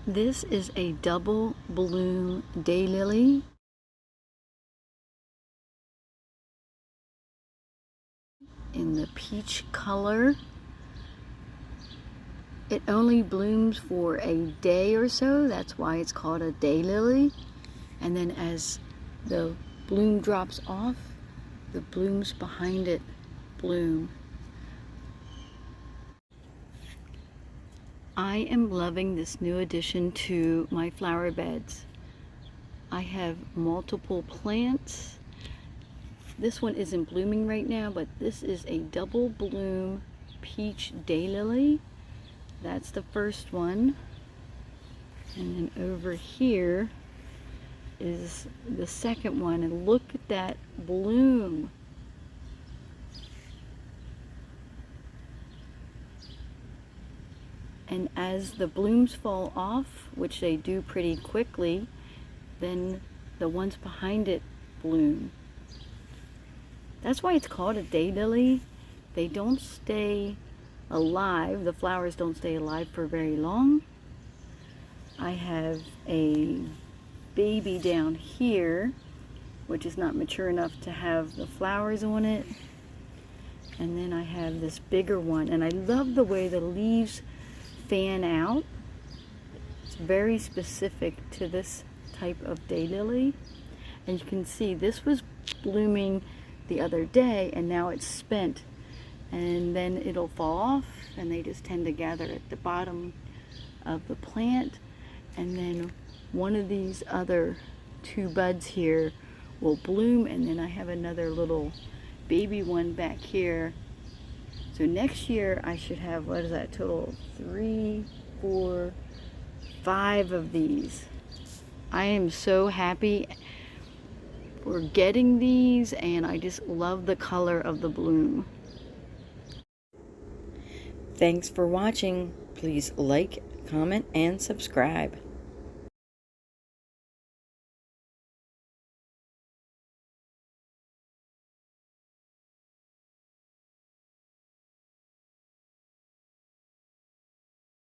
This is a double bloom daylily. In the peach color. It only blooms for a day or so, that's why it's called a daylily. And then as the bloom drops off, the blooms behind it bloom. I am loving this new addition to my flower beds. I have multiple plants. This one isn't blooming right now, but this is a double bloom peach daylily. That's the first one. And then over here is the second one, and look at that bloom. And as the blooms fall off, which they do pretty quickly, then the ones behind it bloom. That's why it's called a daylily. They don't stay alive, the flowers don't stay alive for very long. I have a baby down here, which is not mature enough to have the flowers on it. And then I have this bigger one, and I love the way the leaves fan out. It's very specific to this type of daylily. And you can see this was blooming the other day, and now it's spent. And then it'll fall off, and they just tend to gather at the bottom of the plant. And then one of these other two buds here will bloom, and then I have another little baby one back here. So next year I should have, what is that, total 3, 4, 5 of these. I am so happy for getting these, and I just love the color of the bloom. Thanks for watching. Please like, comment, and subscribe.